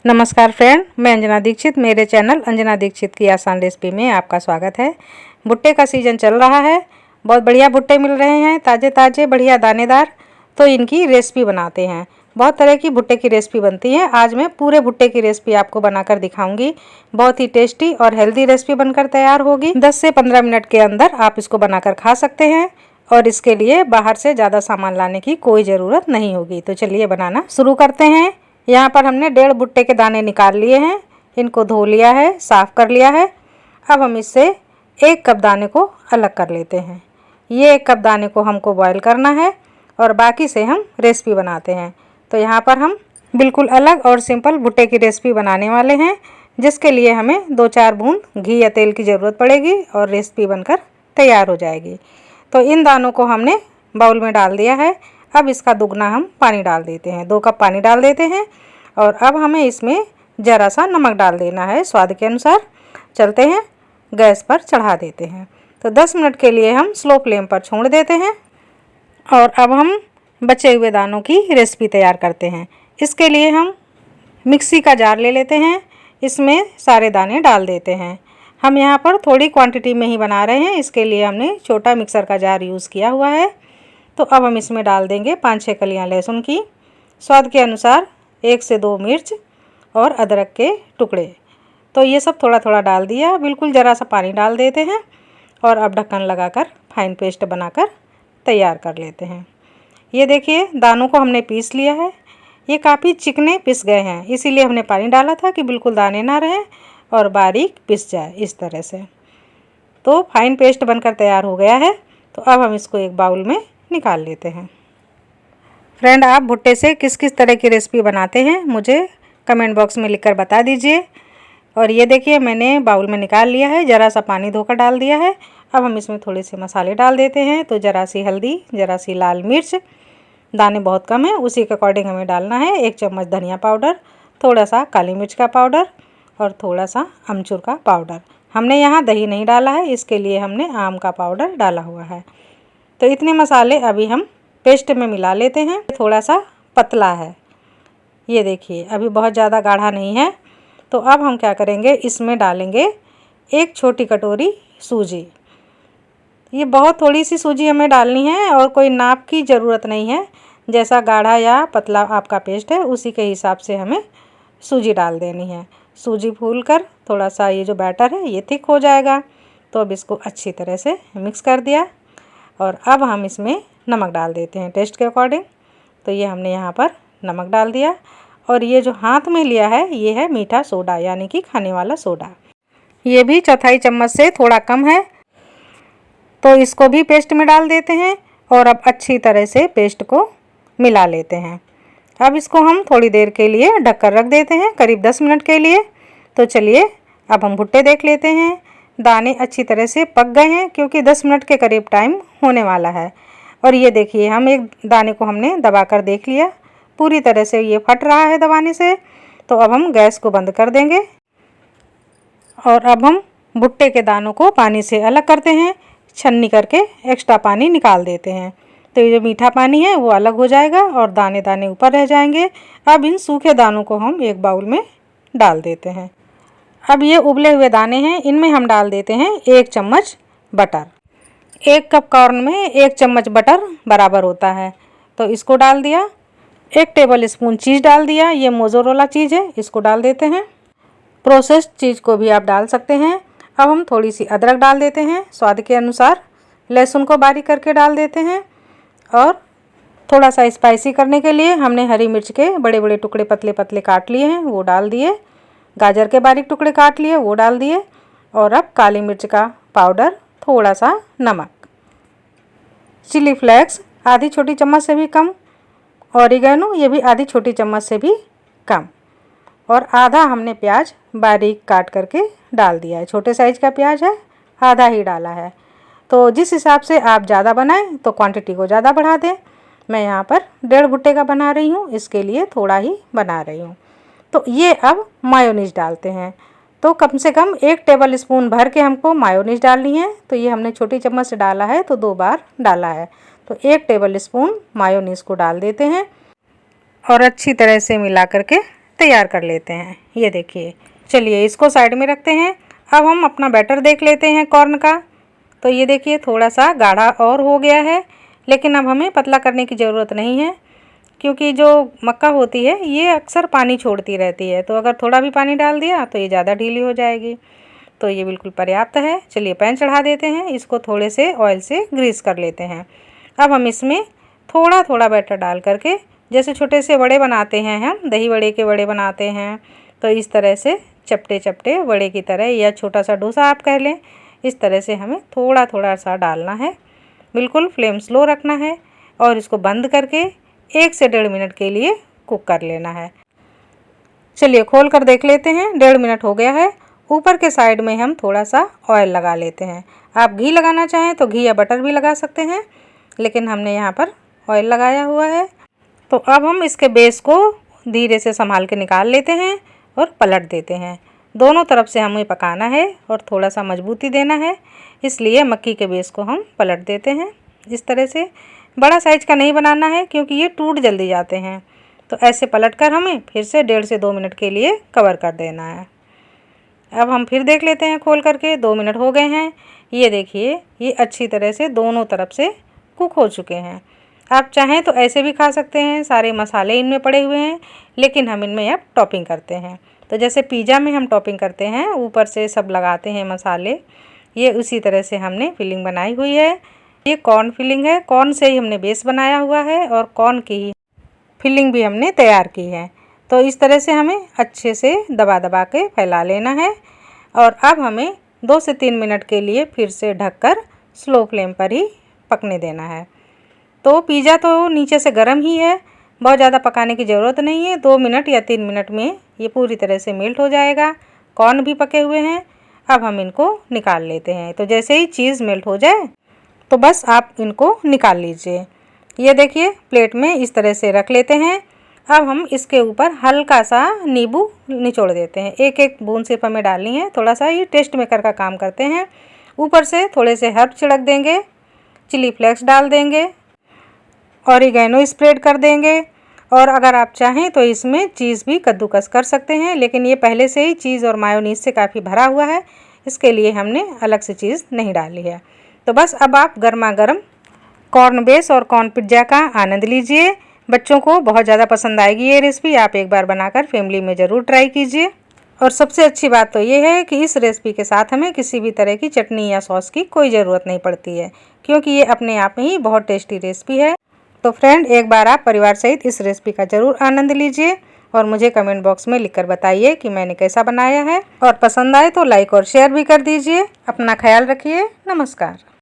नमस्कार फ्रेंड, मैं अंजना दीक्षित। मेरे चैनल अंजना दीक्षित की आसान रेसिपी में आपका स्वागत है। भुट्टे का सीज़न चल रहा है, बहुत बढ़िया भुट्टे मिल रहे हैं, ताज़े ताज़े बढ़िया दानेदार। तो इनकी रेसिपी बनाते हैं। बहुत तरह की भुट्टे की रेसिपी बनती है। आज मैं पूरे भुट्टे की रेसिपी आपको बनाकर दिखाऊंगी। बहुत ही टेस्टी और हेल्दी रेसिपी बनकर तैयार होगी। 10 से 15 मिनट के अंदर आप इसको बनाकर खा सकते हैं और इसके लिए बाहर से ज़्यादा सामान लाने की कोई ज़रूरत नहीं होगी। तो चलिए बनाना शुरू करते हैं। यहाँ पर हमने 1.5 भुट्टे के दाने निकाल लिए हैं। इनको धो लिया है, साफ़ कर लिया है। अब हम इससे 1 कप दाने को अलग कर लेते हैं। ये 1 कप दाने को हमको बॉईल करना है और बाकी से हम रेसिपी बनाते हैं। तो यहाँ पर हम बिल्कुल अलग और सिंपल भुट्टे की रेसिपी बनाने वाले हैं, जिसके लिए हमें 2-4 बूंद घी या तेल की ज़रूरत पड़ेगी और रेसिपी बनकर तैयार हो जाएगी। तो इन दानों को हमने बाउल में डाल दिया है। अब इसका दुगना हम पानी डाल देते हैं। 2 कप पानी डाल देते हैं और अब हमें इसमें ज़रा सा नमक डाल देना है स्वाद के अनुसार। चलते हैं, गैस पर चढ़ा देते हैं। तो 10 मिनट के लिए हम स्लो फ्लेम पर छोड़ देते हैं और अब हम बचे हुए दानों की रेसिपी तैयार करते हैं। इसके लिए हम मिक्सी का जार ले लेते हैं, इसमें सारे दाने डाल देते हैं। हम यहाँ पर थोड़ी क्वांटिटी में ही बना रहे हैं, इसके लिए हमने छोटा मिक्सर का जार यूज़ किया हुआ है। तो अब हम इसमें डाल देंगे 5-6 कलियाँ लहसुन की, स्वाद के अनुसार 1 से 2 मिर्च और अदरक के टुकड़े। तो ये सब थोड़ा थोड़ा डाल दिया। बिल्कुल ज़रा सा पानी डाल देते हैं और अब ढक्कन लगाकर फाइन पेस्ट बनाकर तैयार कर लेते हैं। ये देखिए, दानों को हमने पीस लिया है। ये काफ़ी चिकने पिस गए हैं, इसीलिए हमने पानी डाला था कि बिल्कुल दाने ना रहें और बारीक पिस जाए इस तरह से। तो फाइन पेस्ट बनकर तैयार हो गया है। तो अब हम इसको एक बाउल में निकाल लेते हैं। फ्रेंड, आप भुट्टे से किस किस तरह की रेसिपी बनाते हैं मुझे कमेंट बॉक्स में लिखकर बता दीजिए। और ये देखिए, मैंने बाउल में निकाल लिया है, ज़रा सा पानी धोकर डाल दिया है। अब हम इसमें थोड़े से मसाले डाल देते हैं। तो ज़रा सी हल्दी, ज़रा सी लाल मिर्च, दाने बहुत कम है उसी के अकॉर्डिंग हमें डालना है। 1 चम्मच धनिया पाउडर, थोड़ा सा काली मिर्च का पाउडर और थोड़ा सा अमचूर का पाउडर। हमने यहाँ दही नहीं डाला है, इसके लिए हमने आम का पाउडर डाला हुआ है। तो इतने मसाले अभी हम पेस्ट में मिला लेते हैं। थोड़ा सा पतला है, ये देखिए, अभी बहुत ज़्यादा गाढ़ा नहीं है। तो अब हम क्या करेंगे, इसमें डालेंगे 1 छोटी कटोरी सूजी। ये बहुत थोड़ी सी सूजी हमें डालनी है और कोई नाप की ज़रूरत नहीं है। जैसा गाढ़ा या पतला आपका पेस्ट है उसी के हिसाब से हमें सूजी डाल देनी है। सूजी फूलकर थोड़ा सा ये जो बैटर है ये थिक हो जाएगा। तो अब इसको अच्छी तरह से मिक्स कर दिया और अब हम इसमें नमक डाल देते हैं टेस्ट के अकॉर्डिंग। तो ये हमने यहाँ पर नमक डाल दिया और ये जो हाथ में लिया है ये है मीठा सोडा, यानी कि खाने वाला सोडा। ये भी 1/4 चम्मच से थोड़ा कम है। तो इसको भी पेस्ट में डाल देते हैं और अब अच्छी तरह से पेस्ट को मिला लेते हैं। अब इसको हम थोड़ी देर के लिए ढककर रख देते हैं, करीब 10 मिनट के लिए। तो चलिए अब हम भुट्टे देख लेते हैं। दाने अच्छी तरह से पक गए हैं क्योंकि 10 मिनट के करीब टाइम होने वाला है। और ये देखिए, हम एक दाने को हमने दबाकर देख लिया, पूरी तरह से ये फट रहा है दबाने से। तो अब हम गैस को बंद कर देंगे और अब हम भुट्टे के दानों को पानी से अलग करते हैं। छन्नी करके एक्स्ट्रा पानी निकाल देते हैं। तो ये जो मीठा पानी है वो अलग हो जाएगा और दाने दाने ऊपर रह जाएंगे। अब इन सूखे दानों को हम एक बाउल में डाल देते हैं। अब ये उबले हुए दाने हैं, इनमें हम डाल देते हैं 1 चम्मच बटर। 1 कप कॉर्न में 1 चम्मच बटर बराबर होता है। तो इसको डाल दिया। 1 टेबल स्पून चीज़ डाल दिया, ये मोज़रेला चीज़ है, इसको डाल देते हैं। प्रोसेस्ड चीज़ को भी आप डाल सकते हैं। अब हम थोड़ी सी अदरक डाल देते हैं स्वाद के अनुसार। लहसुन को बारीक करके डाल देते हैं और थोड़ा सा स्पाइसी करने के लिए हमने हरी मिर्च के बड़े बड़े टुकड़े पतले पतले काट लिए हैं, वो डाल दिए। गाजर के बारीक टुकड़े काट लिए, वो डाल दिए। और अब काली मिर्च का पाउडर, थोड़ा सा नमक, चिली फ्लेक्स आधी छोटी चम्मच से भी कम, ऑरिगेनो ये भी आधी छोटी चम्मच से भी कम, और आधा हमने प्याज बारीक काट करके डाल दिया है। छोटे साइज़ का प्याज है, आधा ही डाला है। तो जिस हिसाब से आप ज़्यादा बनाएं तो क्वांटिटी को ज़्यादा बढ़ा दें। मैं यहाँ पर 1.5 भुट्टे का बना रही हूँ, इसके लिए थोड़ा ही बना रही हूँ। तो ये अब मायोनीज डालते हैं। तो कम से कम 1 टेबल स्पून भर के हमको मायोनीज डालनी है। तो ये हमने छोटी चम्मच से डाला है तो 2 बार डाला है। तो 1 टेबल स्पून मायोनीज को डाल देते हैं और अच्छी तरह से मिला करके तैयार कर लेते हैं। ये देखिए, चलिए इसको साइड में रखते हैं। अब हम अपना बैटर देख लेते हैं कॉर्न का। तो ये देखिए थोड़ा सा गाढ़ा और हो गया है, लेकिन अब हमें पतला करने की ज़रूरत नहीं है, क्योंकि जो मक्का होती है ये अक्सर पानी छोड़ती रहती है। तो अगर थोड़ा भी पानी डाल दिया तो ये ज़्यादा ढीली हो जाएगी। तो ये बिल्कुल पर्याप्त है। चलिए पैन चढ़ा देते हैं, इसको थोड़े से ऑयल से ग्रीस कर लेते हैं। अब हम इसमें थोड़ा थोड़ा बैटर डाल करके, जैसे छोटे से वड़े बनाते हैं, हम दही वड़े के वड़े बनाते हैं, तो इस तरह से चपटे चपटे वड़े की तरह, या छोटा सा डोसा आप कह लें, इस तरह से हमें थोड़ा थोड़ा सा डालना है। बिल्कुल फ्लेम स्लो रखना है और इसको बंद करके 1 से 1.5 मिनट के लिए कुक कर लेना है। चलिए खोल कर देख लेते हैं। 1.5 मिनट हो गया है। ऊपर के साइड में हम थोड़ा सा ऑयल लगा लेते हैं। आप घी लगाना चाहें तो घी या बटर भी लगा सकते हैं, लेकिन हमने यहाँ पर ऑयल लगाया हुआ है। तो अब हम इसके बेस को धीरे से संभाल के निकाल लेते हैं और पलट देते हैं। दोनों तरफ से हमें पकाना है और थोड़ा सा मजबूती देना है, इसलिए मक्की के बेस को हम पलट देते हैं। इस तरह से बड़ा साइज का नहीं बनाना है, क्योंकि ये टूट जल्दी जाते हैं। तो ऐसे पलटकर हमें फिर से 1.5 से 2 मिनट के लिए कवर कर देना है। अब हम फिर देख लेते हैं खोल करके। 2 मिनट हो गए हैं। ये देखिए ये अच्छी तरह से दोनों तरफ से कुक हो चुके हैं। आप चाहें तो ऐसे भी खा सकते हैं, सारे मसाले इनमें पड़े हुए हैं, लेकिन हम इनमें अब टॉपिंग करते हैं। तो जैसे पिज़्ज़ा में हम टॉपिंग करते हैं, ऊपर से सब लगाते हैं मसाले, ये उसी तरह से हमने फिलिंग बनाई हुई है। ये कॉर्न फिलिंग है। कॉर्न से ही हमने बेस बनाया हुआ है और कॉर्न की ही फिलिंग भी हमने तैयार की है। तो इस तरह से हमें अच्छे से दबा दबा के फैला लेना है और अब हमें 2 से 3 मिनट के लिए फिर से ढककर स्लो फ्लेम पर ही पकने देना है। तो पिज़्ज़ा तो नीचे से गर्म ही है, बहुत ज़्यादा पकाने की ज़रूरत नहीं है। 2 मिनट या 3 मिनट में ये पूरी तरह से मेल्ट हो जाएगा। कॉर्न भी पके हुए हैं। अब हम इनको निकाल लेते हैं। तो जैसे ही चीज़ मेल्ट हो जाए तो बस आप इनको निकाल लीजिए। ये देखिए प्लेट में इस तरह से रख लेते हैं। अब हम इसके ऊपर हल्का सा नींबू निचोड़ देते हैं। एक एक बूंद सिर्फ हमें डालनी है, थोड़ा सा ये टेस्ट मेकर का काम करते हैं। ऊपर से थोड़े से हर्ब छिड़क देंगे, चिली फ्लेक्स डाल देंगे, ऑरिगेनो स्प्रेड कर देंगे, और अगर आप चाहें तो इसमें चीज़ भी कद्दूकस कर सकते हैं, लेकिन ये पहले से ही चीज़ और मायोनीज से काफ़ी भरा हुआ है, इसके लिए हमने अलग से चीज़ नहीं डाली है। तो बस अब आप गर्मा गर्म कॉर्न बेस और कॉर्न पिज़्ज़ा का आनंद लीजिए। बच्चों को बहुत ज़्यादा पसंद आएगी ये रेसिपी। आप एक बार बनाकर फैमिली में ज़रूर ट्राई कीजिए। और सबसे अच्छी बात तो ये है कि इस रेसिपी के साथ हमें किसी भी तरह की चटनी या सॉस की कोई ज़रूरत नहीं पड़ती है, क्योंकि ये अपने आप में ही बहुत टेस्टी रेसिपी है। तो फ्रेंड, एक बार आप परिवार सहित इस रेसिपी का ज़रूर आनंद लीजिए और मुझे कमेंट बॉक्स में लिखकर बताइए कि मैंने कैसा बनाया है। और पसंद आए तो लाइक और शेयर भी कर दीजिए। अपना ख्याल रखिए। नमस्कार।